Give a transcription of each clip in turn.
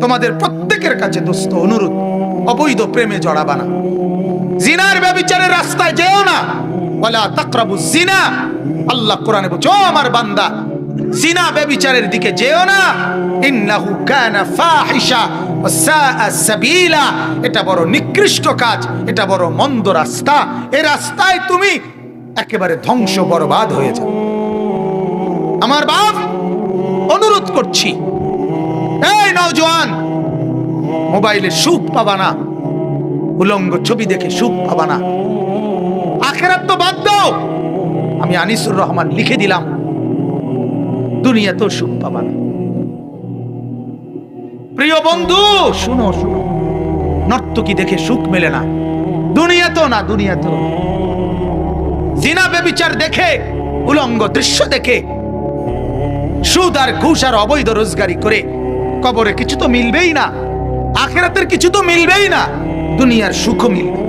তোমাদের প্রত্যেকের কাছে দোস্ত অনুরোধ, অবৈধ প্রেমে জড়াবা না, জিনার ব্যভিচারের রাস্তায় যেও না। ওয়ালা তাকরাবুজ জিনা, আল্লাহ কোরআনে বলছে ও আমার বান্দা, জিনা ব্যভিচারের দিকে যেও না। ইন্নাহু কানা ফাহিশা ওয়া সাআ সাবিলা, এটা বড় নিকৃষ্ট কাজ, এটা বড় মন্দ রাস্তা। এই রাস্তায় তুমি একেবারে ধ্বংস বরবাদ হয়ে যাবে। আমার বাপ অনুরোধ করছি, এই নওজোয়ান, মোবাইলে সুখ পাবা না, উলঙ্গ ছবি দেখে সুখ পাবা না। আখিরাত তো বাদ দাও, আমি আনিসুর রহমান লিখে দিলাম, দুনিয়াতেও সুখ পাবা না। প্রিয় বন্ধু শুনো শুনো, নর্তকী দেখে সুখ মেলে না, দুনিয়াতেও না, দুনিয়াতেও। জিনা ব্যভিচার দেখে, উলঙ্গ দৃশ্য দেখে, সুদ আর ঘুষ আর অবৈধ রোজগারি করে কবরে কিছু তো মিলবেই না, আখিরাতের কিছু তো মিলবেই না, দুনিয়ার সুখও মিলবে।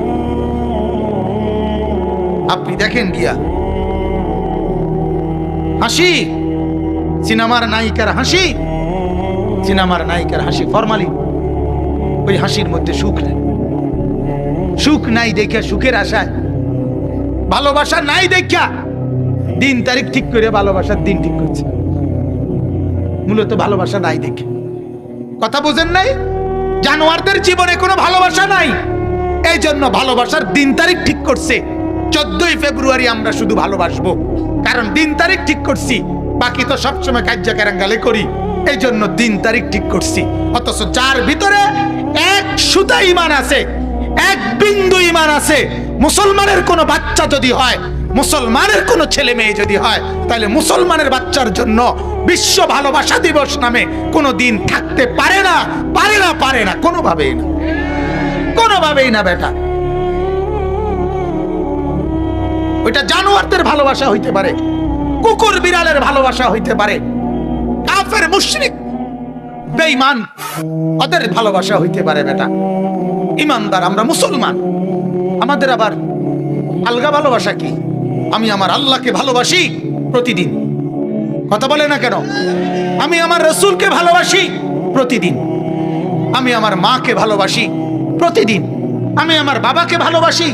আপনি দেখেন গিয়া হাসি, সিনেমার নায়িকার হাসি, সিনেমার নায়িকার হাসি ফরমালিন, ওই হাসির মধ্যে সুখ নেই। সুখ নাই দেখা সুখের আশায়, ভালোবাসা নাই দেখা দিন তারিখ ঠিক করে ভালোবাসার দিন ঠিক করছে, মূলত ভালোবাসা নাই দেখে। কথা বোঝেন নাই? জানোয়ারদের জীবনে কোনো ভালোবাসা নাই, এই জন্য ভালোবাসার দিন তারিখ ঠিক করছে 14ই ফেব্রুয়ারি আমরা শুধু ভালোবাসবো, কারণ দিন তারিখ ঠিক করছি। বাকি তো সবসময় কাজ্জা কারাঙ্গালে করি, এই জন্য দিন তারিখ ঠিক করছি। অথচ যার ভিতরে এক সুতা ঈমান আছে, এক বিন্দু ঈমান আছে, মুসলমানের কোনো বাচ্চা যদি হয়, মুসলমানের কোনো ছেলে মেয়ে যদি হয়, তাহলে মুসলমানের বাচ্চার জন্য বিশ্ব ভালোবাসা দিবস নামে কোনো দিন থাকতে পারে না, পারে না, পারে না, কোনোভাবেই না, কোনোভাবেই না বেটা। ওইটা জানোয়ারদের ভালোবাসা হইতে পারে, কুকুর বিড়ালের ভালোবাসা হইতে পারে, কাফের মুশরিক বেঈমান ওদের ভালোবাসা হইতে পারে বেটা। ইমানদার আমরা মুসলমান, আমাদের আবার আলগা ভালোবাসা কি? আমি আমার আল্লাহকে ভালোবাসি প্রতিদিন, কথা বলে না কেন? আমি আমার রাসূলকে ভালোবাসি প্রতিদিন, আমি আমার মাকে ভালোবাসি প্রতিদিন, আমি আমার বাবাকে ভালোবাসি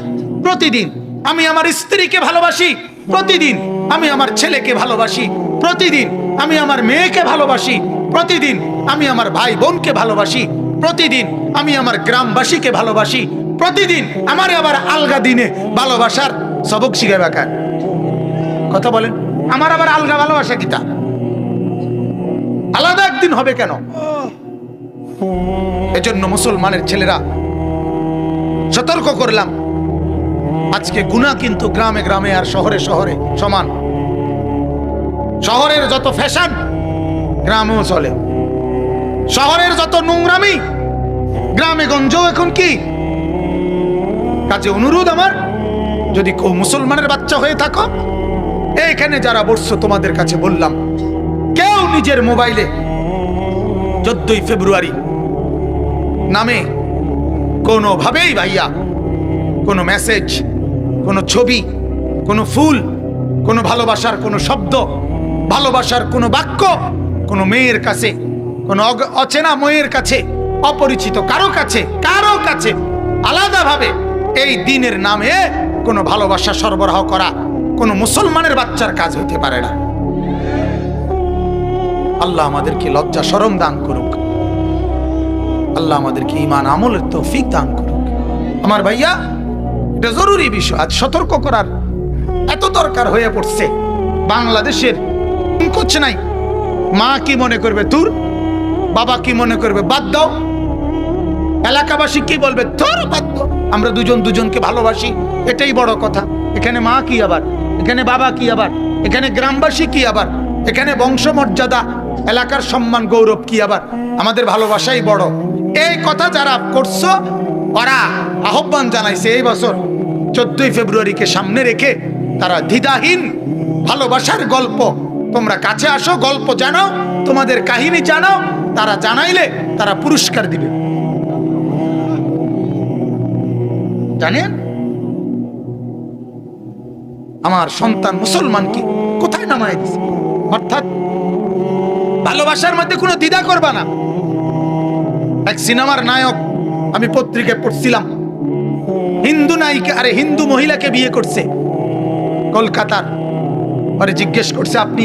প্রতিদিন, আমি আমার স্ত্রীকে ভালোবাসি প্রতিদিন, আমি আমার ছেলেকে ভালোবাসি প্রতিদিন, আমি আমার মেয়েকে ভালোবাসি প্রতিদিন, আমি আমার ভাই বোনকে ভালোবাসি প্রতিদিন, আমি আমার গ্রামবাসীকে ভালোবাসি প্রতিদিন। আমার আবার আলগা দিনে ভালোবাসার সবক শিখাবে কার? কথা বলেন, আমার আবার আলগা ভালোবাসা কিতা? আলাদা একদিন হবে কেন? এজন্য মুসলমানের ছেলেরা সতর্ক করলাম, আজকে গুনাহ কিন্তু গ্রামে গ্রামে আর শহরে শহরে সমান। শহরের যত ফ্যাশন গ্রামেও চলে, শহরের যত নোংরামি গ্রামে গঞ্জেও এখন কি। কাজে অনুরোধ আমার, যদি কেউ মুসলমানের বাচ্চা হয়ে থাকো, এখানে যারা বসছো তোমাদের কাছে বললাম, কেউ নিজের মোবাইলে 14ই ফেব্রুয়ারি নামে কোনোভাবেই ভাইয়া কোনো মেসেজ, কোনো ছবি, কোনো ফুল, কোনো ভালোবাসার কোনো শব্দ, ভালোবাসার কোনো বাক্য কোনো মেয়ের কাছে, কোনো অচেনা মেয়ের কাছে, অপরিচিত কারো কাছে আলাদাভাবে এই দিনের নামে কোনো ভালোবাসা সরবরাহ করা কোনো মুসলমানের বাচ্চার কাজ হতে পারে না। আল্লাহ আমাদেরকে লজ্জা শরম দান করুক, আল্লাহ আমাদেরকে ঈমান আমলের তৌফিক দান করুক। আমার ভাইয়া, এটা জরুরি বিষয়, আজ সতর্ক করার এত দরকার হয়ে পড়ছে। বাংলাদেশের কুছ নাই, মা কি মনে করবে তোর, বাবা কি মনে করবে বাদ দাও, এলাকাবাসী কি বলবে তোর বাদ দাও। আমরা দুজন দুজনকে ভালোবাসি, এটাই বড় কথা। এখানে মা কি আবার, এখানে বাবা কি আবার, এখানে গ্রামবাসী কি আবার, এখানে বংশমর্যাদা, এলাকার সম্মান গৌরব কি আবার, আমাদের ভালোবাসাই বড়। এই কথা যারা করছো, ওরা আহ্বান জানাইছে এই বছর 14ই ফেব্রুয়ারিকে সামনে রেখে তারা দ্বিধাহীন ভালোবাসার গল্প, তোমরা কাছে আসো, গল্প জানাও, তোমাদের কাহিনী জানাও, তারা জানাইলে তারা পুরস্কার দিবে। জানেন আমার সন্তান মুসলমানকে কোথায় নামায় দিছে? অর্থাৎ ভালোবাসার মধ্যে কোনো দ্বিধা করবা না, এক সিনেমার নায়ক, আমি পত্রিকায় পড়ছিলাম, হিন্দু নায়িকা, আরে হিন্দু মহিলাকে বিয়ে করছে কলকাতার। পরে জিজ্ঞেস করছে, আপনি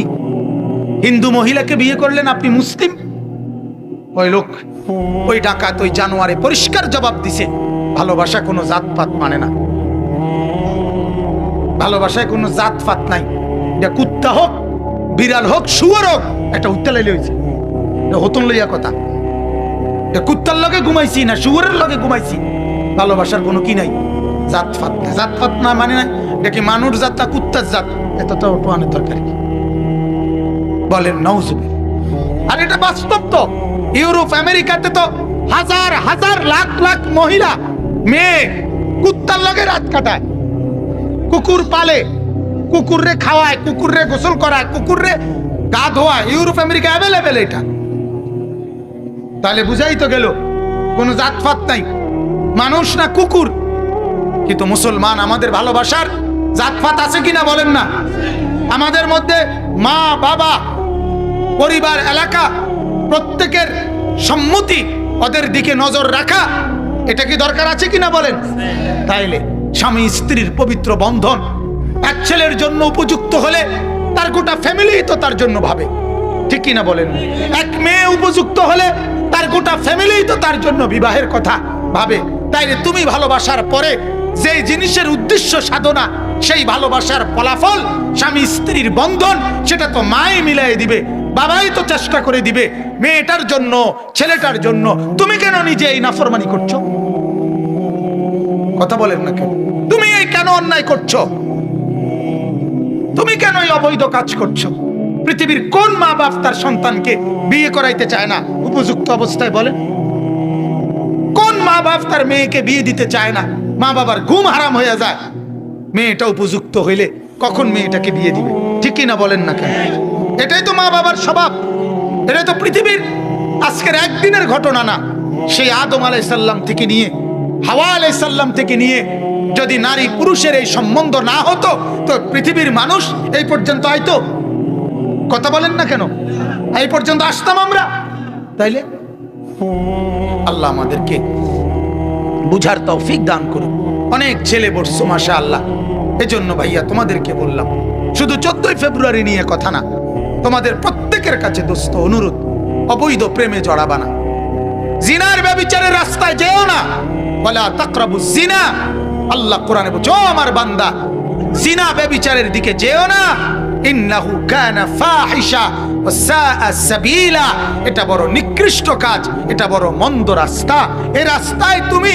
হিন্দু মহিলাকে বিয়ে করলেন, আপনি মুসলিম? ওই লোক, ওই ডাকাত, ওই জানোয়ারে পরিষ্কার জবাব দিছে, ভালোবাসা কোনো জাতপাত মানে না, ভালোবাসায় কোনো জাতপাত নাই। এটা কুত্তা হোক, বিড়াল হোক, শুয়োর হোক, একটা উত্তা লাইলে হয়েছে, হতন লইয়া কথা। কুত্তার লগে ঘুমাইছি না শুয়োরের লগে ঘুমাইছি, ভালোবাসার কোনো কি নাই, জাতপাত। জাতপাত না মানে না, এটা কি মানুষ জাত না কুত্তার জাত? এতটা ওটানের দরকার কি? বলেন নাউজুবিল্লাহ। আর এটা বাস্তব তো। ইউরোপ আমেরিকাতে তো হাজার হাজার লাখ লাখ মহিলা মেয়ে কুত্তার লগে রাত কাটায়, কুকুর পালে, কুকুররে খাওয়ায়, কুকুররে গোসল করায়, কুকুররে গা ধোয়ায়। ইউরোপ আমেরিকা অ্যাভেলেবেল এটা। তাহলে বুঝাই তো গেল কোনো জাতপাত নাই, মানুষ না কুকুর। কিন্তু মুসলমান, আমাদের ভালোবাসার জাতপাত আছে কিনা বলেন না? আমাদের মধ্যে মা বাবা পরিবার এলাকা প্রত্যেকের সম্মতি, ওদের দিকে নজর রাখা, এটা কি দরকার আছে কিনা বলেন? তাইলে স্বামী স্ত্রীর পবিত্র বন্ধন এক ছেলের জন্য উপযুক্ত হলে তার গোটা ফ্যামিলি তো তার জন্য ভাবে, ঠিক কিনা বলেন? এক মেয়ে উপযুক্ত হলে তার গোটা ফ্যামিলি তো তার জন্য বিবাহের কথা ভাবে। তাইলে তুমি ভালোবাসার পরে যে জিনিসের উদ্দেশ্য সাধনা, সেই ভালোবাসার ফলাফল স্বামী স্ত্রীর বন্ধন, সেটা তো মাই মিলাই দিবে, বাবাই তো চেষ্টা করে দিবে মেয়েটার জন্য, ছেলেটার জন্য। তুমি কেন নিজে এই নাফরমানি করছো? কথা বলেন না কেন? তুমি এই কেন অন্যায় করছো? তুমি কেন এই অবৈধ কাজ করছো? পৃথিবীর কোন মা বাপ তার সন্তানকে বিয়ে করাইতে চায় না উপযুক্ত অবস্থায়? বলেন, কোন মা বাপ তার মেয়েকে বিয়ে দিতে চায় না? মা বাবার ঘুম হারাম হয়ে যায়, মেয়েটা উপযুক্ত হইলে কখন মেয়েটাকে বিয়ে দিবে, ঠিক কিনা বলেন না কেন? এটাই তো মা বাবার স্বভাব, এটাই তো পৃথিবীর আজকের একদিনের ঘটনা না। সেই আদম আলাইসাল্লাম থেকে নিয়ে হাওয়া আলাইসাল্লাম থেকে নিয়ে যদি নারী পুরুষের এই সম্বন্ধ না হতো তো পৃথিবীর মানুষ এই পর্যন্ত আইতো? কথা বলেন না কেন? এই পর্যন্ত আসতাম আমরা? তাইলে আল্লাহ আমাদেরকে বুঝার তৌফিক দান করুন। অনেক ছেলে বসছো মাশাআল্লাহ। এজন্য ভাইয়া তোমাদেরকে বললাম, শুধু 14ই ফেব্রুয়ারি নিয়ে কথা না, তোমাদের প্রত্যেকের কাছে দোস্ত অনুরোধ, অবৈধ প্রেমে জড়াবা না, জিনার ব্যভিচারের রাস্তায় যেও না। ওয়ালা তাকরাবুজ জিনা, আল্লাহ কোরআনে বলছে, ও আমার বান্দা, জিনা ব্যভিচারের দিকে যেও না। ইন্নাহু কানা ফাহিশা ওয়া সাআ সাবিলা, এটা বড় নিকৃষ্ট কাজ, এটা বড় মন্দ রাস্তা। এই রাস্তায় তুমি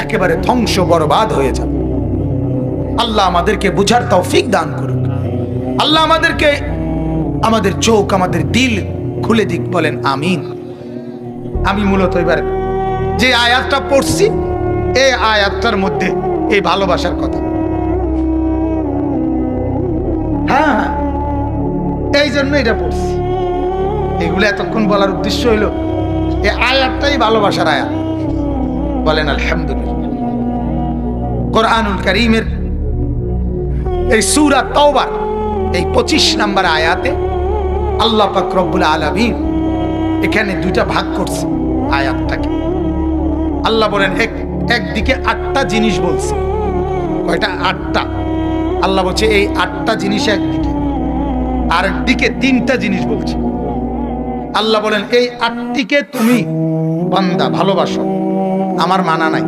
একেবারে ধ্বংস বরবাদ হয়ে যাবে। আল্লাহ আমাদেরকে বুঝার তৌফিক দান করুক। আল্লাহ আমাদেরকে, আমাদের চোখ, আমাদের দিল খুলে দিক, বলেন আমিন। আমি মূলত এবার যে আয়াতটা পড়ছি, এই আয়াতটার মধ্যে এই ভালোবাসার কথা, হ্যাঁ এই জন্য এটা পড়ছি। এগুলো এতক্ষণ বলার উদ্দেশ্য হইল এই আয়াতটাই ভালোবাসার আয়াত। বলেন আলহামদুলিল্লাহ। কোরআনুল কারীমের এই সূরা তাওবার এই 25 নম্বর আয়াতে আল্লাহ পাক রব্বুল আলামিন এখানে দুইটা ভাগ করছে আয়াতটাকে। আল্লাহ বলেন একদিকে 8টা জিনিস বলছে। কয়টা? 8টা। আল্লাহ বলছে এই 8টা জিনিস একদিকে, আর একদিকে 3টা জিনিস বলছে। আল্লাহ বলেন এই 8টিকে তুমি বান্দা ভালোবাসো, আমার মানা নাই,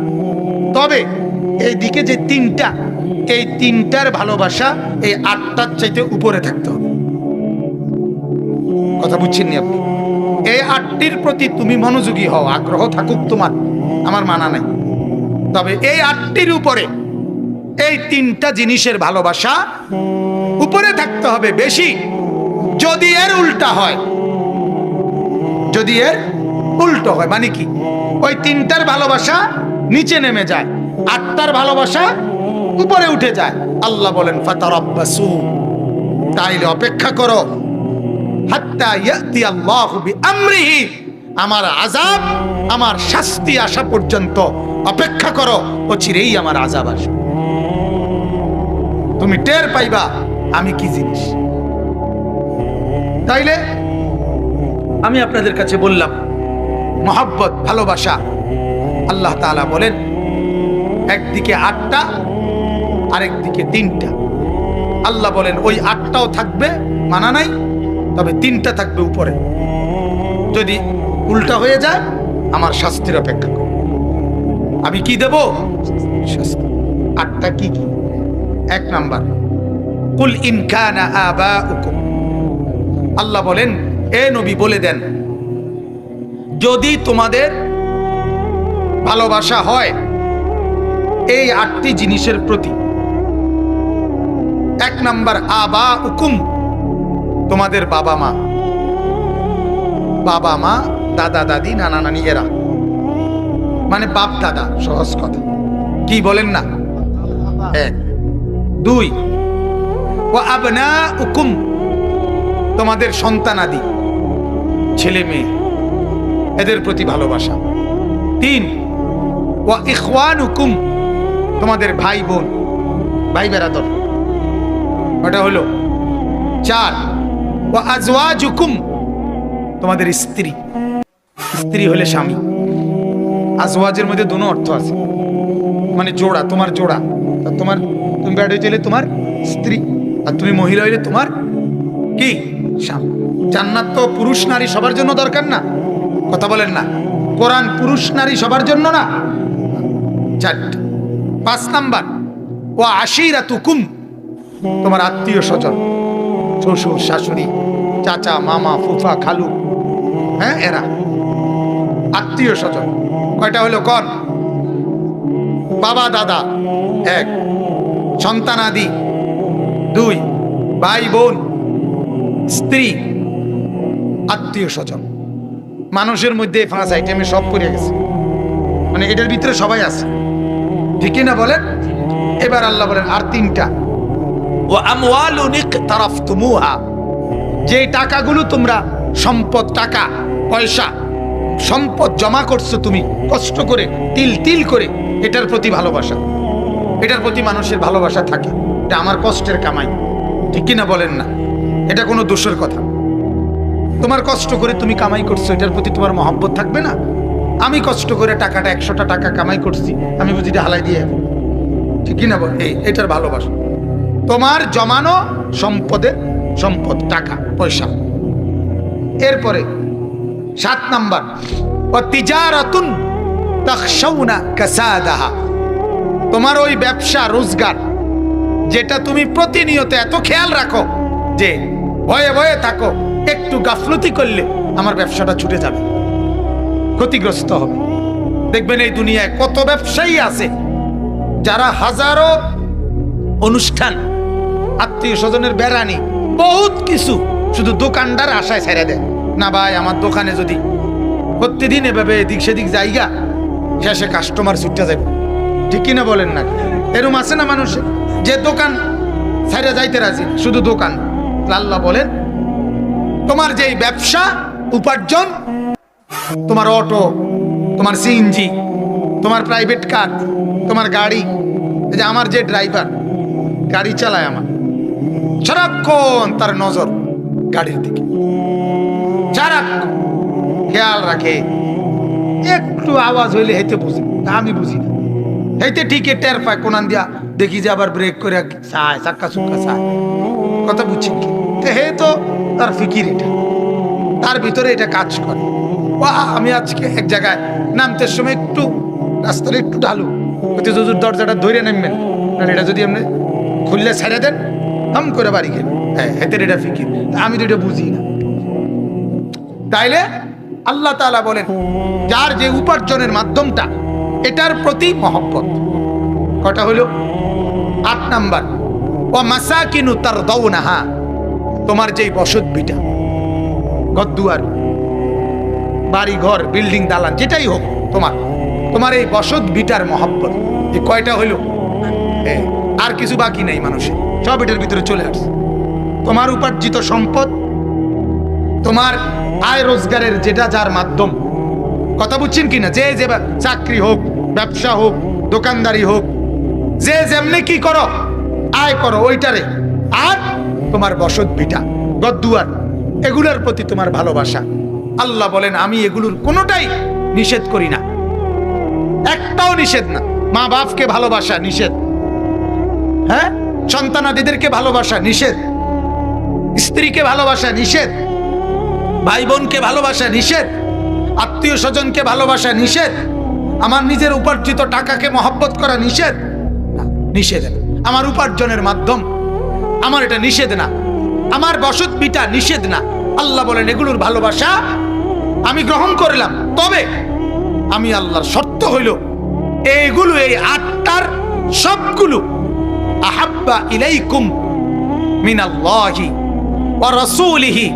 তবে এই দিকে যে 3টা, এই 3টার ভালোবাসা এই 8টার চাইতে উপরে থাকতে হবে। কথা বুঝছেননি আপনি? এই 8টির প্রতি তুমি মনোযোগী হও, আগ্রহ থাকুক তোমার, আমার মানা নাই, তবে এই 8টির উপরে এই 3টা জিনিসের ভালোবাসা উপরে থাকতে হবে বেশি। যদি এর উল্টা হয়, যদি এর উল্টো হয়, মানে কি? ওই 3টার ভালোবাসা নিচে নেমে যায়, 8টার ভালোবাসা উপরে উঠে যায়। আল্লাহ বলেন ফাতারাব্বাসু, তাইলে অপেক্ষা করো, হাত্তা ইয়াতি আল্লাহু বিআমরিহি, আমার আযাব, আমার শাস্তি আসা পর্যন্ত অপেক্ষা করো, অচিরেই আমার আযাব আসবে। তুমি টের পাইবা আমি কি জিনিস। তাইলে আমি আপনাদের কাছে বললাম মহব্বত, ভালোবাসা। আল্লাহ তাআলা বলেন একদিকে 8টা আরেকদিকে 3টা। আল্লাহ বলেন ওই 8টাও থাকবে, মানা নাই, তবে 3টা থাকবে উপরে। যদি উল্টা হয়ে যায় আমার শাস্তির অপেক্ষা করো। আমি কি দেব? শাস্তি। 8টা কি কি? 1 নাম্বার, কুল ইন কানা আবাউকুম। আল্লাহ বলেন এ নবী বলে দেন, যদি তোমাদের ভালোবাসা হয় এই 8টি জিনিসের প্রতি। 1 নাম্বার আবাউকুম, তোমাদের বাবা মা। বাবা মা, দাদা দাদি, নানা নানি, এরা মানে বাপ দাদা, সহজ কথা। কি বলেন না? 1। 2 ওয়া আবনাউকুম, তোমাদের সন্তানাদি, ছেলে মেয়ে, এদের প্রতি ভালোবাসা। 3 ওয়া ইখওয়ানুকুম, তোমাদের ভাই বোন, ভাই বেরাদর, ওটা হলো। 4 ওয়া আজওয়াজুকুম, তোমাদের স্ত্রী। স্ত্রী হলে স্বামী। আজওয়াজের মধ্যে দুটো অর্থ আছে, মানে জোড়া, তোমার জোড়া। তোমার তুমি বেড হইলে তোমার স্ত্রী, আর তুমি মহিলা হইলে তোমার কি? স্বামী। জান্নাত তো পুরুষ নারী সবার জন্য দরকার না? কথা বলেন না? কোরআন পুরুষ নারী সবার জন্য না? 4টা। 5 নাম্বার ওয়া আশিরাতুকুম, তোমার আত্মীয় স্বজন, শ্বশুর শাশুড়ি, চাচা মামা ফুফা খালু, হ্যাঁ এরা আত্মীয় স্বজন। কয়টা হলো? কন? বাবা দাদা 1, সন্তানাদি 2, ভাই বোন, স্ত্রী, আত্মীয় স্বজন। মানুষের মধ্যে 5 আইটেমে সব পড়ে গেছে, মানে এটার ভিতরে সবাই আছে, ঠিক না বলেন? এবার আল্লাহ বলেন আর 3টা, ওয়া আমওয়ালুন ইকতারাফতুমুহা, যে টাকাগুলো তোমরা সম্পদ, টাকা পয়সা সম্পদ জমা করছো তুমি কষ্ট করে, তিল তিল করে, এটার প্রতি ভালোবাসা। এটার প্রতি মানুষের ভালোবাসা থাকে, এটা আমার কষ্টের কামাই, ঠিক কিনা বলেন না? এটা কোনো দোষের কথা। তোমার কষ্ট করে তুমি কামাই করছো, এটার প্রতি তোমার মহব্বত থাকবে না? আমি কষ্ট করে টাকাটা 100টা টাকা কামাই করছি, আমি বুঝি হালাই দিয়ে, ঠিক কিনা বল? এটার ভালোবাসা। তোমার জমানো সম্পদের সম্পদ, টাকা পয়সা। এরপরে 7 নাম্বার ওয়া তিজারাতুন তাখশাউনা কাসাদাহা, তোমার ওই ব্যবসা রোজগার যেটা তুমি প্রতিনিয়ত এত খেয়াল রাখো যে ভয়ে ভয়ে থাকো, একটু গাফলতি করলে আমার ব্যবসাটা ছুটে যাবে, ক্ষতিগ্রস্ত হবে। দেখবেন এই দুনিয়ায় কত ব্যবসায়ী আছে যারা হাজারো অনুষ্ঠান, আত্মীয় স্বজনের বেড়ানি, বহুত কিছু শুধু দোকানদার আশায় ছেড়ে দেয়। না ভাই, আমার দোকানে যদি প্রতিদিন এভাবে এদিক সেদিক জায়গা, শেষে কাস্টমার ছুটে যাবে, ঠিক কিনা বলেন না? এরম আছে না মানুষের, যে দোকান ছেড়ে যাইতে রাজি, শুধু দোকান। আল্লাহ বলেন তোমার যেই ব্যবসা উপার্জন, তোমার অটো, তোমার সিএনজি, তোমার প্রাইভেট কার, তোমার গাড়ি, এই যে আমার যে ড্রাইভার গাড়ি চালায়, আমার সারাক্ষণ তার নজর গাড়ির দিকে, সারাক্ষণ খেয়াল রাখে। একটু আওয়াজ হইলে হেঁটে বুঝি, আমি বুঝি না, হেঁটে ঠিকই টের পায়, কোনান দিয়া দেখি যে আবার ব্রেক করে চায়, চাক্কা চুক্কা চায়, কথা বুঝছেন কি? হে তো তার ফিকির, এটা তার ভিতরে এটা কাজ করে। আমি আজকে এক জায়গায় নামতে সময় একটু রাস্তাটা একটু ঢালু, যদি দরজাটা ধরে নামবেন, এটা যদি এমনি খুললে ছেড়ে দেন, হাম করে বাড়ি গেল। হ্যাঁ, হেতের এটা ফিকির, আমি তো এটা বুঝি না। তাইলে আল্লাহ তাআলা বলেন যার যে উপার্জনের মাধ্যমটা, এটার প্রতি মহব্বত। কটা হলো? 8 নাম্বার ওয়া মাসাকিনু তারদাউনাহা, তোমার যেই বসত ভিটা, ঘরদুয়ার, বাড়ি ঘর, বিল্ডিং দালান, যেটাই হোক, তোমার এই বসত ভিটার মহব্বত। এই কয়টা হইল? আর কিছু বাকি নেই মানুষের, সব এটার ভিতরে চলে আসছে। তোমার উপার্জিত সম্পদ, তোমার আয় রোজগারের যেটা যার মাধ্যম, কথা বুঝছেন কিনা? যে যে চাকরি হোক, ব্যবসা হোক, দোকানদারি হোক, যে যেমনি কি করো, আয় করো ওইটারে। আর তোমার বসত ভিটা, ঘরদুয়ার, এগুলোর প্রতি তোমার ভালোবাসা। আল্লাহ বলেন আমি এগুলোর কোনোটাই নিষেধ করি না, একটাও নিষেধ না। মা বাপকে ভালোবাসা নিষেধ, হ্যাঁ, সন্তানাদিদেরকে ভালোবাসা নিষেধ, স্ত্রীকে ভালোবাসা নিষেধ, ভাই বোনকে ভালোবাসা নিষেধ, আত্মীয় স্বজনকে ভালোবাসা নিষেধ, আমার নিজের উপার্জিত টাকাকে মহব্বত করা নিষেধ না, নিষেধ। আমার উপার্জনের মাধ্যম, আমার এটা নিষেধ না, আমার বসত বিটা নিষেধ না। আল্লাহ বলেন এগুলোর ভালোবাসা আমি গ্রহণ করলাম, তবে আমি আল্লাহর শর্ত হইল এইগুলো, এই 8টার সবগুলো আহাব্বা ইলাইকুম মিনাল্লাহি ওয়া রাসূলিহি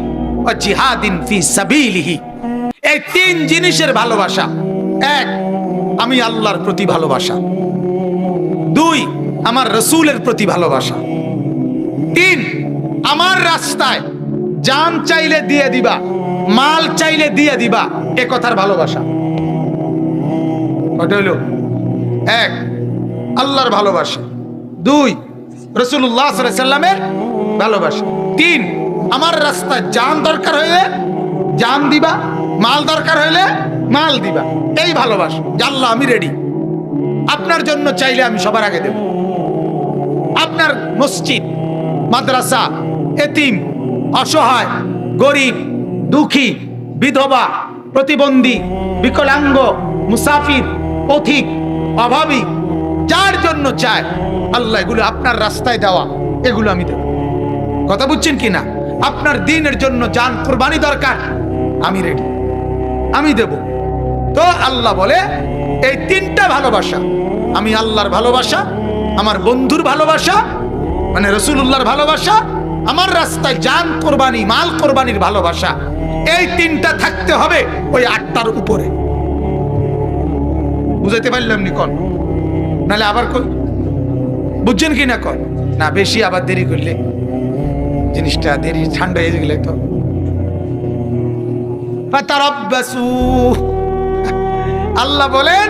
ওয়া জিহাদিন ফি সাবিলিহি। এই 3 জিনিসের ভালোবাসা। 1, আমি আল্লাহর প্রতি ভালোবাসা। 2, আমার রাসূলের প্রতি ভালোবাসা। 3, আমার রাস্তায় জান চাইলে দিয়ে দিবা, মাল চাইলে দিয়ে দিবা, এ কথার ভালোবাসা। কত হলো? 1, আল্লাহর ভালোবাসা। 2, রাসূলুল্লাহ সাল্লাল্লাহু আলাইহি সাল্লামের ভালোবাসা। 3, আমার রাস্তায় জান দরকার হইলে জান দিবা, মাল দরকার হইলে মাল দিবা, এই ভালোবাসা। আল্লাহ আমি রেডি, আপনার জন্য চাইলে আমি সবার আগে দেব। আপনার মসজিদ, মাদ্রাসা, এতিম, অসহায়, গরিব, দুঃখী, বিধবা, প্রতিবন্ধী, বিকলাঙ্গ, মুসাফির, পথিক, অভাবী, যার জন্য চায় আল্লাহ এগুলো আপনার রাস্তায় দেওয়া, এগুলো আমি দেব। কথা বুঝছেন কিনা? আপনার দ্বীনের জন্য জান কুরবানি দরকার, আমি রেডি, আমি দেব। তো আল্লাহ বলে এই 3টা ভালোবাসা, আমি আল্লাহর ভালোবাসা, আমার বন্ধুর ভালোবাসা মানে রাসূলুল্লাহর ভালোবাসা, আমার রাস্তায় জান কোরবানি, মাল কোরবানির ভালোবাসা, এই 3টা থাকতে হবে ওই 8টার উপরে। বুঝাইতে পারলাম নি কোন? নালে আবার বুঝছেন কি না কোন? না বেশি আবার দেরি করলে জিনিসটা দেরি ঠান্ডা হয়ে গেলে তো ফাতারাব্বাসু। আল্লাহ বলেন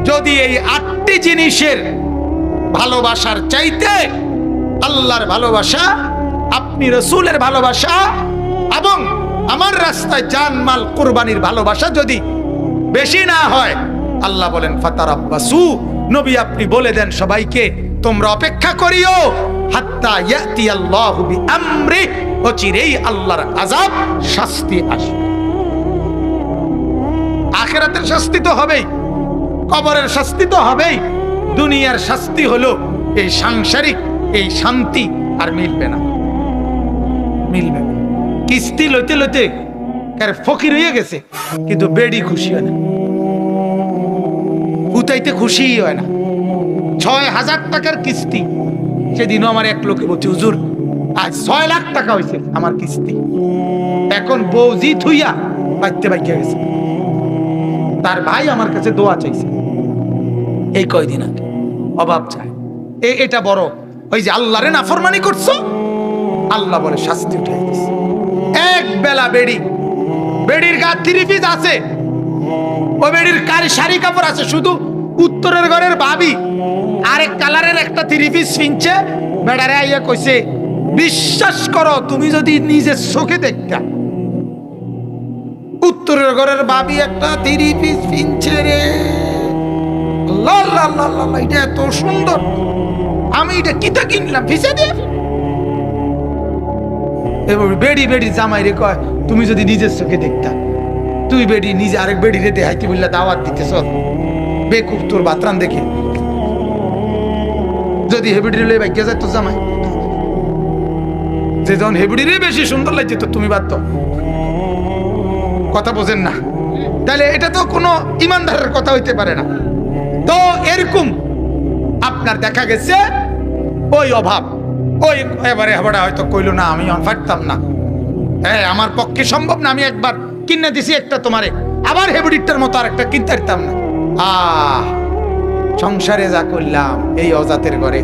যদি এই 8টি জিনিসের ভালোবাসার চাইতে আল্লাহর ভালোবাসা, আপনি রাসূলের ভালোবাসা এবং আমার রাস্তায় জান মাল কুরবানির ভালোবাসা যদি বেশি না হয়, আল্লাহ বলেন ফাতারাব্বাসু, নবী আপনি বলে দেন সবাইকে তোমরা অপেক্ষা করিও হাত্তা ইয়াতি আল্লাহু বিআমরি, অচিরেই আল্লাহর আযাব, শাস্তি আসবে। আখিরাতের শাস্তি তো হবেই, কবরের শাস্তি তো হবেই, দুনিয়ার শাস্তি হলো এই সাংসারিক এই শান্তি আর মিলবে না, মিলবে না। কিস্তি লইতে লইতে ফকির হয়ে গেছে, কিন্তু বেডি খুশি হয় না, উতাইতে খুশি হয় না। ৬,০০০ টাকার কিস্তি, সেদিনও আমার এক লোকে বলছে হুজুর আজ ৬ লাখ টাকা হয়েছে আমার কিস্তি। এখন বৌজি থুইয়া বাইতে বাইকে গেছে, তার ভাই আমার কাছে দোয়া চাইছে এই কয়দিন আগে, অভাব চায়। এটা বড়, ওই যে আল্লাহরে নাফরমানি করছো, আল্লাহ বলে শাস্তি উঠাই দিছে। এক বেলা বেড়ি, বেড়ির গা 3 পিস আছে, ও বেড়ির শাড়ি কাপড় আছে, শুধু উত্তরের ঘরের ভাবি আরেক কালারের একটা 3 পিস কিনছে। বেড়ারে আইয়া কইছে বিশ্বাস করো তুমি যদি নিজের চোখে দেখতা, উত্তরের ঘরের ভাবি একটা 3 পিস কিনছে রে, আল্লাহ আল্লাহ আল্লাহ, এটা এত সুন্দর, আমি এটা কিতা কিনলাম ফিসে দিয়ে। বেড়ি বেড়ি জামাই রে কয় তুমি যদি নিজের চোখে দেখতা, তুই বেড়ি নিজে আরেক বেড়ি রে দেখাইতে বললা দাওয়াত দিতেছ, বেকুব তোর বাতরান দেখে। যদি হেবিডি রে ভাগ্য যায় তো জামাই, যে যখন হেবিডি রে বেশি সুন্দর লাগছে তো তুমি বাদ। কথা বোঝেন না? তাহলে এটা তো কোনো ইমানদারের কথা হইতে পারে না। তো এরকম আপনার দেখা গেছে ওই অভাব, ওই এবারে হেবাটা হয়তো কইলো না আমি পারতাম না, হ্যাঁ আমার পক্ষে সম্ভব না, আমি একবার কিনে দিছি একটা তোমারে, আবার হেবিডিটার মতো আর একটা কিনতে পারতাম না। সংসারে যা করলাম এই অজাতের ঘরে,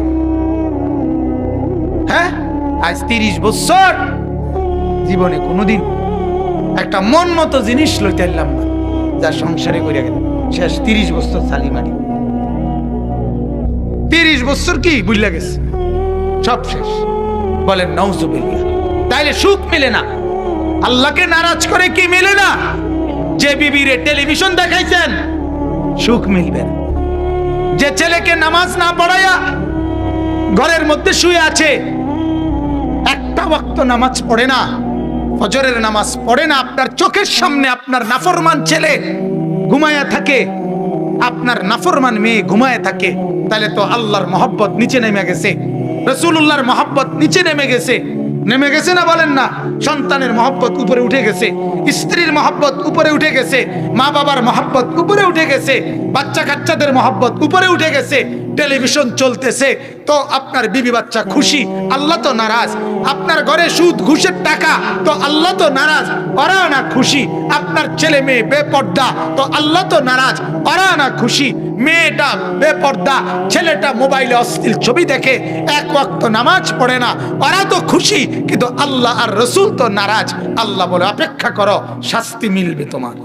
হ্যাঁ আজ 30 বছর জীবনে কোনোদিন একটা মন মতো জিনিস লইতে পারলাম না, যা সংসারে করে গেল শেষ। 30 বছর চালি মারি, 30 বছর কি বুঝলা গেছে, সব শেষ। বলেন নাউজুবিল্লাহ। তাইলে সুখ মিলে না, আল্লাহকে নারাজ করে কি মিলে না? যে বিবিরে টেলিভিশন দেখাইছেন সুখ মিলবে না। যে ছেলেকে নামাজ না পড়াইয়া ঘরের মধ্যে শুয়ে আছে, একটা ওয়াক্ত নামাজ পড়ে না, ফজরের নামাজ পড়ে না, আপনার চোখের সামনে আপনার নাফরমান ছেলে ঘুমায়া থাকে, আপনার নাফরমান মেয়ে ঘুমায় থাকে, তাহলে তো আল্লাহর মহব্বত নিচে নেমে গেছে, রাসূলুল্লাহর মহব্বত নিচে নেমে গেছে। নেমে গেছে না বলেন না? সন্তানের মহব্বত উপরে উঠে গেছে, স্ত্রীর মহব্বত উপরে উঠে গেছে, মা বাবার মহব্বত উপরে উঠে গেছে, বাচ্চা কাচ্চাদের মহব্বত উপরে উঠে গেছে। টেলিভিশন চলতেছে তো আপনার বিবি বাচ্চা খুশি, আল্লাহ তো নারাজ। আপনার ঘরে সুদ ঘুষের টাকা তো আল্লাহ তো নারাজ, ওরা না খুশি। আপনার ছেলে মেয়ে বেপর্দা তো আল্লাহ তো নারাজ, ওরা না খুশি। মেয়েটা বেপর্দা, ছেলেটা মোবাইলে অশ্লীল ছবি দেখে, এক ওয়াক্ত নামাজ পড়ে না, ওরা তো খুশি, কিন্তু আল্লাহ আর রসুল তো নারাজ। আল্লাহ বলে অপেক্ষা করো, শাস্তি মিলবে তোমার।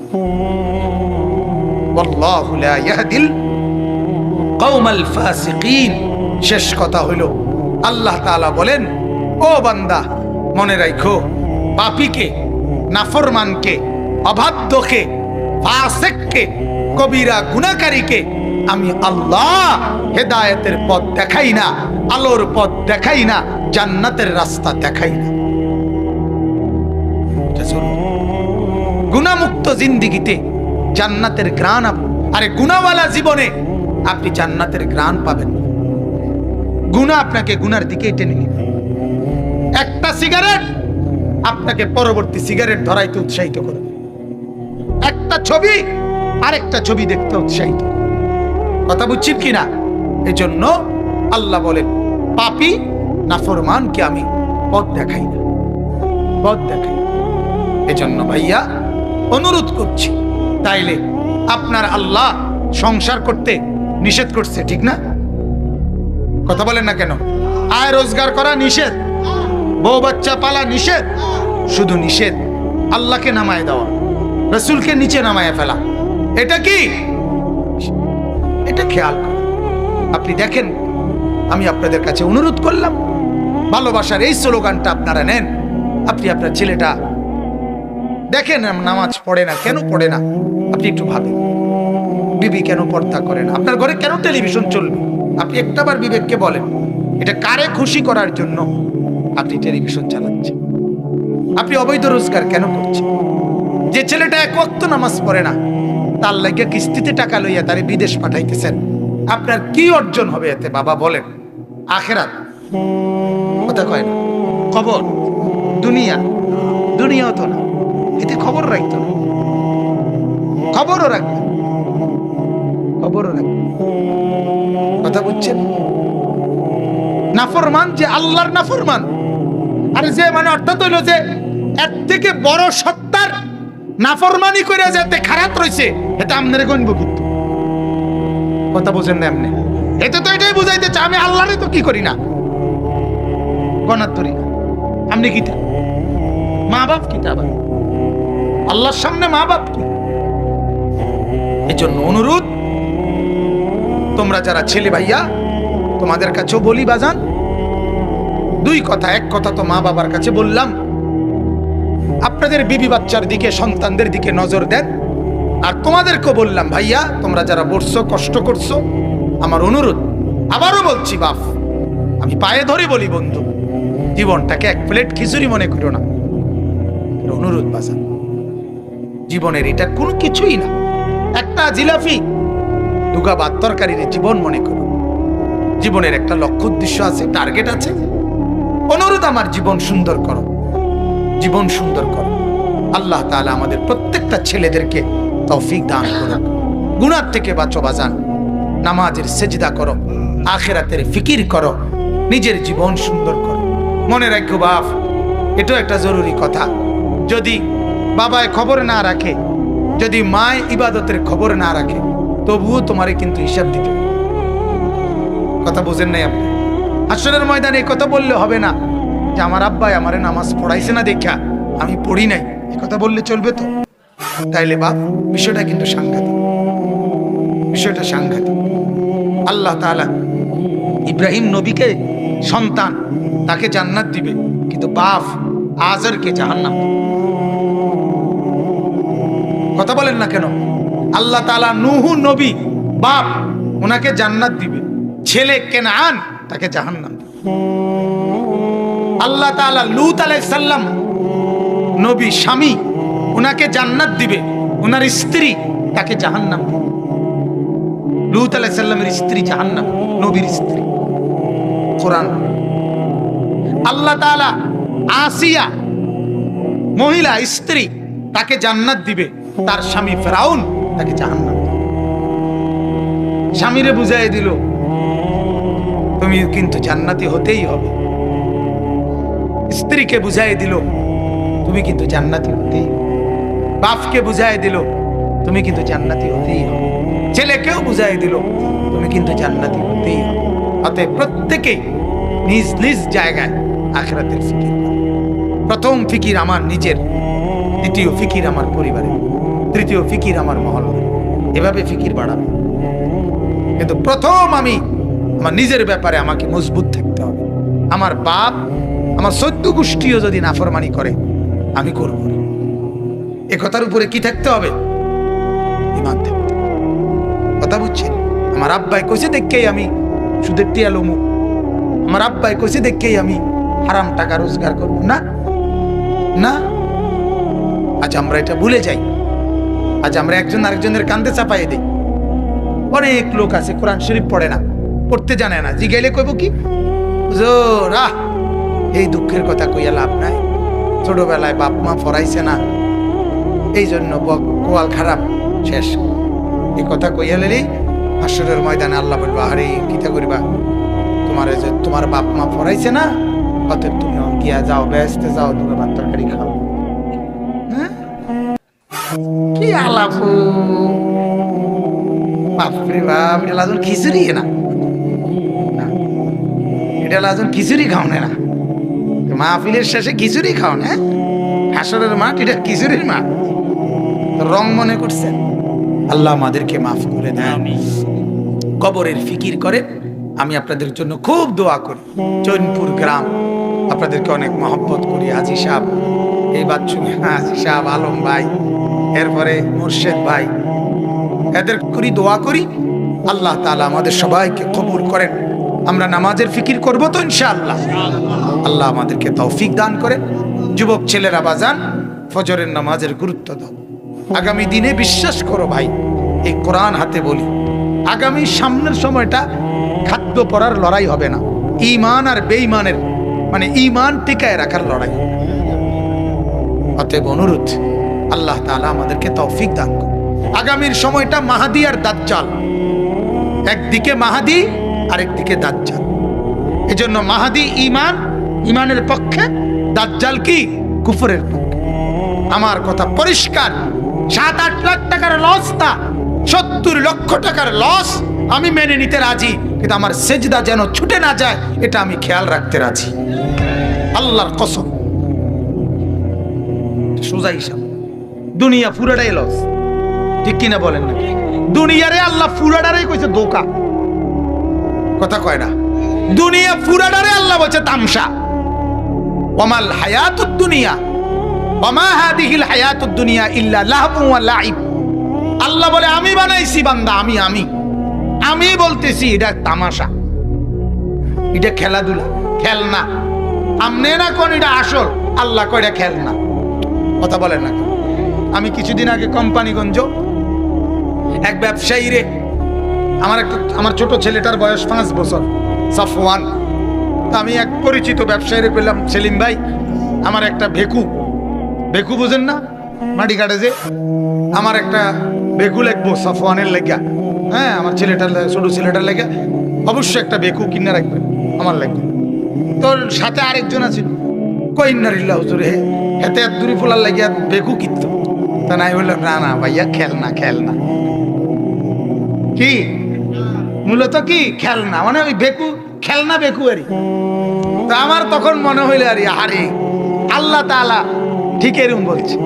ওয়াল্লাহু লা ইয়াহদিল কওমাল ফাসিকিন। শেষ কথা হইল, আল্লাহ তাআলা বলেন, ও বান্দা মনে রাখো, পাপীকে, নাফরমানকে, অবাধ্যকে, ফাসিককে, কবিরা গুনাহকারীকে আমি আল্লাহ হেদায়েতের পথ দেখাই না, আলোর পথ দেখাই না, জান্নাতের রাস্তা দেখাই না। গুনাহমুক্ত জিন্দেগিতে জান্নাতের ঘ্রাণ, আরে গুনাহওয়ালা জীবনে আপনি জান্নাতের ঘ্রাণ পাবেন না। গুনাহ আপনাকে গুনার দিকে টেনে নেবে। একটা সিগারেট আপনাকে পরবর্তী সিগারেট ধরাইতে উৎসাহিত করবে, একটা ছবি আরেকটা ছবি দেখতে উৎসাহিত। কথা বুঝছেন কিনা? এই জন্য আল্লাহ বলেন, পাপী নাফরমানকে আমি পথ দেখাই না, পথ দেখাই। এজন্য ভাইয়া অনুরোধ করছি, তাইলে আপনার আল্লাহ সংসার করতে নিষেধ করছে, ঠিক না? কথা বলেন না কেন? আয় রোজগার করা নিষেধ, বউ বাচ্চা পালা নিষেধ, শুধু নিষেধ আল্লাহকে নামায় দেওয়া, রাসূলকে নিচে নামায় ফেলা। এটা কি? এটা খেয়াল করুন। আপনি দেখেন, আমি আপনাদের কাছে অনুরোধ করলাম, ভালোবাসার এই স্লোগানটা আপনারা নেন। আপনি আপনার ছেলেটা দেখেন নামাজ পড়ে না, কেন পড়ে না? আপনি একটু ভাবেন, বিবি কেন পর্দা করে না? আপনার ঘরে কেন টেলিভিশন চলবে? আপনি একটাবার বিবেককে বলেন, এটা কারে খুশি করার জন্য আপনি টেলিভিশন চালাচ্ছেন? আপনি অবৈধ রোজগার কেন করছেন? যে ছেলেটা এক ওয়াক্ত নামাজ পড়ে না, তার লাগে কিস্তিতে টাকা লইয়া তারে বিদেশ পাঠাইতেছেন, আপনার কি অর্জন হবে এতে? বাবা বলেন, আখেরাত কথা কয় না, কবর, দুনিয়া, দুনিয়াও তো না, এতে খবর রাখতো না, খবরও রাখবে, খবরও রাখবে। কথা বুঝছেন? নাফরমান যে আল্লাহর নাফরমান, আর যে মানে অর্থাৎ হইল যে এর থেকে বড় সত্তার নাফরমানি করে যেতে খারাপ রয়েছে, এটা আপনার গণব। কিন্তু কথা বোঝেন না এমনি, এতে তো এটাই বুঝাইতে চাই আমি আল্লাহরে তো কি করি না, গণার ধরি না। আপনি কিতা মা বাপ কিতা, আবার আল্লাহর সামনে মা বাপ কি? এই জন্য অনুরোধ, তোমরা যারা ছেলে ভাইয়া, তোমাদের কাছেও বলি বাজান, দুই কথা। এক কথা তো মা বাবার কাছে বললাম, আপনাদের বিবি বাচ্চার দিকে, সন্তানদের দিকে নজর দেন। আর তোমাদেরকেও বললাম, ভাইয়া তোমরা যারা বসছো, কষ্ট করছো, আমার অনুরোধ, আবারও বলছি বাপ, আমি পায়ে ধরে বলি, বন্ধু, জীবনটাকে এক প্লেট খিচুড়ি মনে করো না। অনুরোধ বাজান, জীবনের এটা কোনো কিছুই না, একটা জিলাপি, দুগা ভাত তরকারির জীবন মনে করো। জীবনের একটা লক্ষ্য উদ্দেশ্য আছে, টার্গেট আছে। অনুরোধ, আমার জীবন সুন্দর করো, জীবন সুন্দর করো। আল্লাহ তাআলা আমাদের প্রত্যেকটা ছেলেদেরকে তৌফিক দান করুন। গুনাহ থেকে বাঁচো বাজান, নামাজের সেজদা করো, আখিরাতের ফিকির করো, নিজের জীবন সুন্দর করো। মনে রাখো বাপ, এটাও একটা জরুরি কথা, যদি বাবায় খবর না রাখে, যদি মায় ইবাদতের খবর না রাখে, তবুও তোমারে কিন্তু হিসাব দিতে। কথা বুঝেন নাই আপনি? হাসরের ময়দানে এই কথা বললে হবে না যে আমার আব্বাই আমারে নামাজ পড়াইছে না দেখা আমি পড়ি নাই, এই কথা বললে চলবে তো? তাইলে বাপ, বিষয়টা কিন্তু সাংঘাতিক, বিষয়টা সাংঘাতিক। আল্লাহ তাআলা ইব্রাহিম নবীকে সন্তান, তাকে জান্নাত দিবে, কিন্তু বাপ আজরকে জাহান্নাম। কথা বলেন না কেন? আল্লাহ তাআলা নূহ নবী বাপ ওনাকে জান্নাত দিবে, ছেলে কেনান তাকে জাহান্নাম দিবে। আল্লাহ তাআলা লূত আলাইহিস সালাম নবী স্বামী ওনাকে জান্নাত দিবে, ওনার স্ত্রী তাকে জাহান্নাম দিবে। লূত আলাইহিস সালামের স্ত্রী জাহান্নাম, নবীর স্ত্রী। কোরআন। আল্লাহ তাআলা আসিয়া মহিলা স্ত্রী তাকে জান্নাত দিবে, তার স্বামী ফেরাউন তাকে জাহান্নাম দিবে। স্বামীরে বুঝাই দিল তুমি কিন্তু জান্নাতি হতেই হবে, স্ত্রীকে বুঝাই দিল তুমি কিন্তু জান্নাতি হতেই হবে, বাপকে বুঝাই দিল তুমি কিন্তু জান্নাতি হতেই হবে, ছেলেকেও বুঝাই দিল তুমি কিন্তু জান্নাতি হতেই হবে। অতএব প্রত্যেকেই নিজ নিজ জায়গায় আখিরাতের ফিকির। প্রথম ফিকির আমার নিজের, দ্বিতীয় ফিকির আমার পরিবারের, তৃতীয় ফিকির আমার মহল্লার। এভাবে ফিকির বাড়াবে। কিন্তু প্রথম আমি আমার নিজের ব্যাপারে আমাকে মজবুত থাকতে হবে। আমার বাপ আমার ১৪ গোষ্ঠীও যদি নাফরমানি করে আমি করব না। এ কথার উপরে কি থাকতে হবে? ঈমান থাকতে হবে। কথা বুঝছেন? আমার আব্বাই কইছে দেখেই আমি সুদের টিয়া লমু, আমার আব্বাই কইছে দেখেই আমি হারাম টাকা রোজগার করব না, না। আজ আমরা এটা ভুলে যাই। আজ আমরা একজন আরেকজনের কান্দে চাপাই দিই। অনেক লোক আছে কোরআন শরীফ পড়ে না, পড়তে জানে না, জিগাইলে কইব কি হুজুর এই দুঃখের কথা কইয়া লাভ নাই, ছোটবেলায় বাপ মা পড়াইছে না এই জন্য কোয়াল খারাপ, শেষ। এই কথা কইয়া লেলেই হাসরের ময়দানে আল্লাহ বলবা আরে কিতা করিবা, তোমার বাপ মা পড়াইছে না, অতএব তুমি গিয়া যাও, ব্যস্ত যাও, তুমি ভাত তরকারি খাও। হ্যাঁ কি আলাপ বাপরে বাপ, এটা লাজন খিচুড়ি না, এটা লাজন খিচুড়ি খাওনে না, মাহফিলের শেষে খিচুড়ি খাও না, হাসরের মাঠ এটা খিচুড়ির মাঠ। রং মনে করছেন? আল্লাহ আমাদেরকে মাফ করে দেন। কবরের ফিকির করে আমি আপনাদের জন্য খুব দোয়া করি। চৈনপুর গ্রাম আপনাদেরকে অনেক মহব্বত করি। হাজী সাহেব, এই বাচ্চু হাজী সাহেব, আলম ভাই, এরপরে মুর্শেদ ভাই, এদের করি দোয়া করি আল্লাহ তাআলা আমাদের সবাইকে কবুল করেন। আমরা নামাজের ফিকির করব তো ইনশাআল্লাহ। আল্লাহ আমাদেরকে তৌফিক দান করে। যুবক ছেলেরা বাজান, ফজরের নামাজের গুরুত্ব দাও। আগামী দিনে বিশ্বাস করো ভাই, এই কোরআন হাতে বলি, আগামী সামনের সময়টা খাদ্য পড়ার লড়াই হবে না, ঈমান আর বেঈমানের মানে ঈমান টিকায় রাখার লড়াই। অতএব অনুরোধ আল্লাহ তাআলা আমাদেরকে তৌফিক দান করুন। আগামীর সময়টা মাহাদি আর দাজ্জাল, একদিকে মাহাদি আরেকদিকে দাজ্জাল। এজন্য মাহাদি ঈমান, ঈমানের পক্ষে, দাজ্জাল কি কুফরের পক্ষে। আমার কথা পরিষ্কার, ৭-৮ লাখ টাকার লস না, ৭০ লক্ষ টাকার লস আমি মেনে নিতে রাজি, কিন্তু আমার সেজদা যেন ছুটে না যায় এটা আমি খেয়াল রাখতে রাজি, আল্লাহর কসম। সোজা হিসাব। দুনিয়া পুরাটাই লস, ঠিক কিনা বলেন না? দুনিয়ারে আল্লাহ পুরাটারে কইছে ধোঁকা, কথা কয় না? দুনিয়া পুরাটারে আল্লাহ বলছে তামসা। ওয়ামাল হায়াতুদ দুনিয়া ওয়ামা হাদিহিল হায়াতুদ দুনিয়া ইল্লা লাহবু ওয়া লাইব। আল্লাহ বলে আমি বানাইছি বান্দা, আমি বলতেছি এটা তামাশা, এটা খেলাধুলা, খেলনা। আমনে না কোন এটা আসল, আল্লাহ কয় এটা খেলনা। কথা বলেন না? আমি কিছুদিন আগে কোম্পানিগঞ্জ এক ব্যবসায়ী রে, আমার ছোট ছেলেটার বয়স 5 বছর, সাফওয়ান। তা আমি এক পরিচিত ব্যবসায়ী রে পেলাম, সেলিম ভাই আমার একটা ভেকু বুঝেন না, মাটি কাটে যে, আমার একটা ভেকু লাগবো সাফওয়ানের লেগা। হ্যাঁ, আমার ছেলেটার ছোট ছেলেটার লেগা অবশ্যই একটা ভেকু কিনে রাখবেন আমার লাগবে। তোর সাথে আরেকজন আছে, কইন্নারিল্লাহ হুজুর হে এতে এক দূরি ফোলার লাগিয়া ভেকু কিনতো। তা নাই বললাম না ভাইয়া খেলনা কি মূলত কি খেলনা, মানে ওই বেকু খেলনা বেকু আরি। তা আমার তখন মনে হইলে আরে আরে আল্লাহ তাআলা ঠিক এরকম বলছে,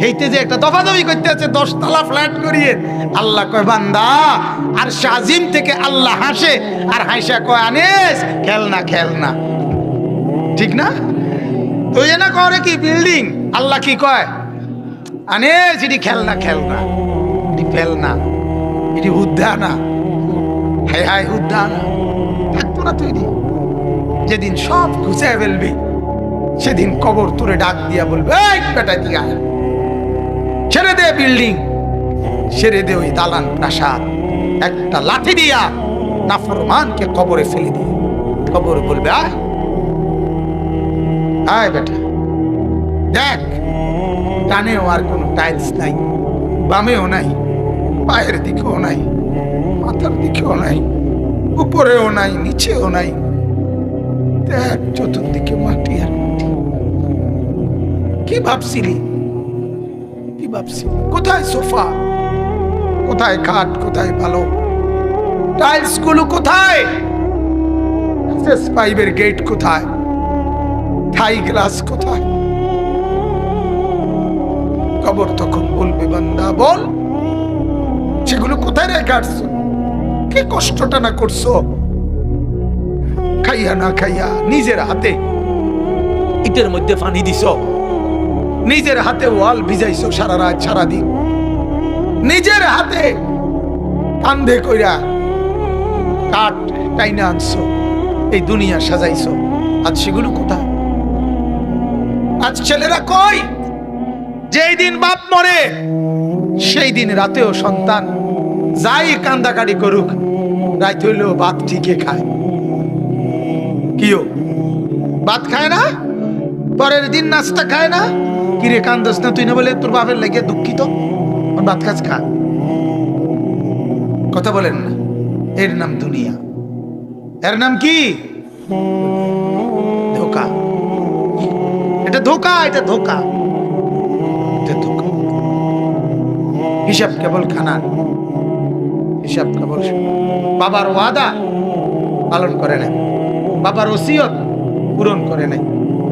এইতে যে একটা দফাদফি করতে আছে 10 তলা ফ্ল্যাট করিয়ে, আল্লাহ কয় বান্দা আর শাজিম থেকে আল্লাহ হাসে আর হাসা কয় আনিস খেলনা, ঠিক না? তো এ না করে কি বিল্ডিং, আল্লাহ কি কয় আনে যেটি খেলনা খেলনা, এটি ফেলনা, এটি হুদ্দা না, হায় হায় হুদ্দা না, থাকতো না তৈরি। যেদিন সব ঘুষে ফেলবি সেদিন কবর তোরে ডাক দিয়া বলবে, এই বেটা দিয়া ছেড়ে দে বিল্ডিং, ছেড়ে দে ওই দালান প্রাসাদ, একটা লাঠি দিয়া নাফরমানকে কবরে ফেলে দিয়ে কবর বলবে, আয় আয় বেটা দেখ, ডানেও আর কোনো টাইলস নাই, বামেও নাই, পায়ের দিকেও নাই, মাথার দিকেও নাই, উপরেও নাই, নিচেও নাই, দেখ চতুর্দিকে মাটি আর মাটি। কি ভাবছিলি, কি ভাবছিলি? কোথায় সোফা, কোথায় খাট, কোথায় ভালো টাইলস গুলো, কোথায় পাইপের গেট, কোথায় থাই গ্লাস, কোথায়? কবর তখন বলবে, বান্দা বল সেগুলো কোথায় রেখে আসছো? কি কষ্টটা না করছো, খাইয়া না খাইয়া নিজের হাতে ইটের মধ্যে পানি দিছ, নিজের হাতে ওয়াল ভিজাইছো সারা রাত সারাদিন, নিজের হাতে কান্দে কইরা কাঠ টাইনা আনছো, এই দুনিয়া সাজাইছো। আজ সেগুলো কোথায়? আজ ছেলেরা কই, যেই দিন বাপ মরে সেই দিন রাতেও সন্তান যাই কান্দাকাটি করুক, রাত হইলেও ভাত ঠিকই খায়। কিও ভাত খায় না, পরের দিন নাস্তা খায় না, কিরে কান্দস না তুই? না বলে তোর বাপের লেগে দুঃখিত, ভাত খাস খা। কথা বলেন না, এর নাম দুনিয়া, এর নাম কি? ধোকা। এটা ধোকা, এটা ধোকা, এটা ধোকা। হিসাব কেবল খানার, হিসাব কেবল বাবার ওয়াদা পালন করে নাই, বাবার ওসিয়ত পূরণ করে নাই,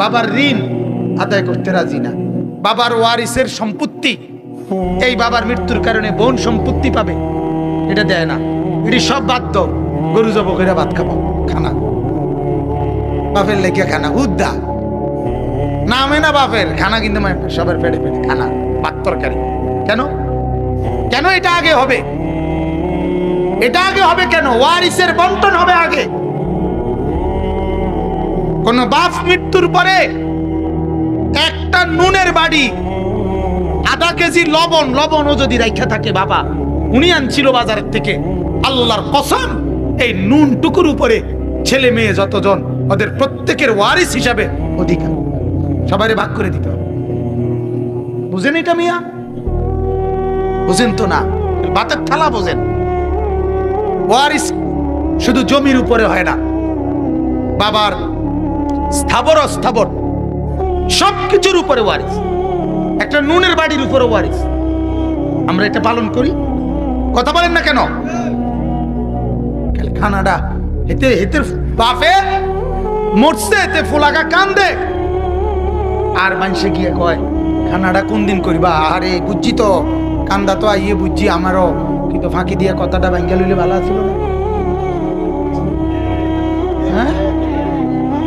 বাবার ঋণ আদায় করতে রাজি না, বাবার ওয়ারিসের সম্পত্তি, এই বাবার মৃত্যুর কারণে বোন সম্পত্তি পাবে, এটা দেয় না, এটি সব বাদ দাও, গরু জব করে ভাত খাবো, খানা বাপের লেগে খানা, হুদ্দা নামে না বাপের খানা, কিন্তু সবার পেটে পেটে খানা, ভাত তরকারি। কেন কেন এটা আগে হবে? এটা আগে হবে কেন? ওয়ারিসের বন্টন হবে আগে। কোন বাপ মৃত্যুর পরে একটা নুনের বাড়ি, আধা কেজি লবণ, লবণও যদি রাখা থাকে, বাবা উনি আনছিল বাজারের থেকে, আল্লাহর কসম এই নুন টুকুর উপরে ছেলে মেয়ে যতজন, ওদের প্রত্যেকের ওয়ারিস হিসাবে অধিকার, সবাই ভাগ করে দিতে হবে। বুঝেন এটা মিয়া? বুঝেন তো না, ভাতের থালা বোঝেন। ওয়ারিস শুধু জমির উপরে হয় না, বাবার স্থাবর অস্থাবর সবকিছুর উপরে ওয়ারিস, একটা নুনের বাড়ির উপরে ওয়ারিস। আমরা এটা পালন করি, কথা বলেন না কেন? খানাডা হেতে হেতে বাপে মরছে, এতে ফুলাগা কান্দে, আর মানুষে গিয়ে কয় খানাডা কোন দিন করিবা? আরে বুঝছি তো, কান্দা তো আইয়ে বুঝছি আমারও, কিন্তু ফাঁকি দিয়া কথাটা ভাঙ্গা লইলে ভালো ছিল না। হ্যাঁ,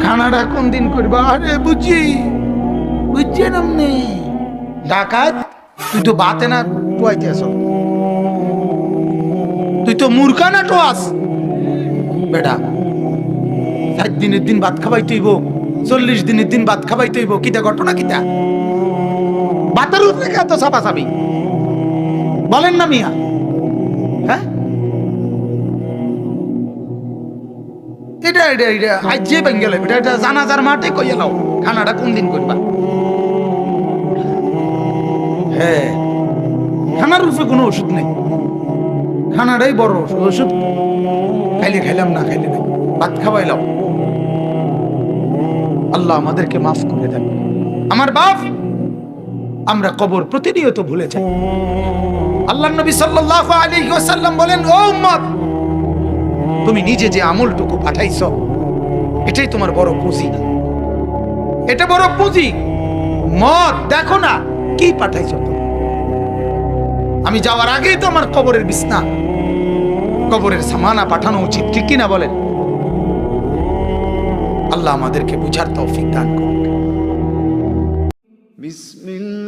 খানাডা কোন দিন করিবা? আরে বুঝছি বুঝছি নামনি ডাকাত, তুই তো বাতে না টুয়াইতে আস, তুই তো মূর্খা না টোয়াস বেটা। 7 দিনের দিন ভাত খাবাই তৈব, 40 দিনের দিন ভাত খাবাই তৈব, কিতা ঘটনা কিতা? বাতার উপরে এত চাপা চাবি বলেন না মিয়া? হ্যাঁ, এটা এটা এটা আজ যে বেঙ্গেল এটা জানাজার মাঠে কইয়া লাও খানাটা কোন দিন করবা। হ্যাঁ, খানার রূপে কোনো ওষুধ নেই, খানাটাই বড় ওষুধ। ওষুধ খাইলে খাইলাম, না খাইলে না, ভাত খাওয়াইলাম। আল্লাহ আমাদেরকে মাফ করে দেন। আমার বাপ, আমরা কবর প্রতিনিয়ত ভুলে যাই। আল্লাহর নবী সাল্লাল্লাহু আলাইহি ওয়াসাল্লাম বলেন, ও উম্মত, তুমি নিজে যে আমলটুকু পাঠাইছো এটাই তোমার বড় পুঁজি, এটা বড় পুঁজি। মত দেখো না কি পাঠাইছো। আমি যাওয়ার আগেই তো আমার কবরের বিছনা, কবরের সামানা পাঠানো উচিত, ঠিক কিনা বলেন? আল্লাহ আমাদেরকে বুঝার তৌফিক দান করুন। বিসমিল্লাহ।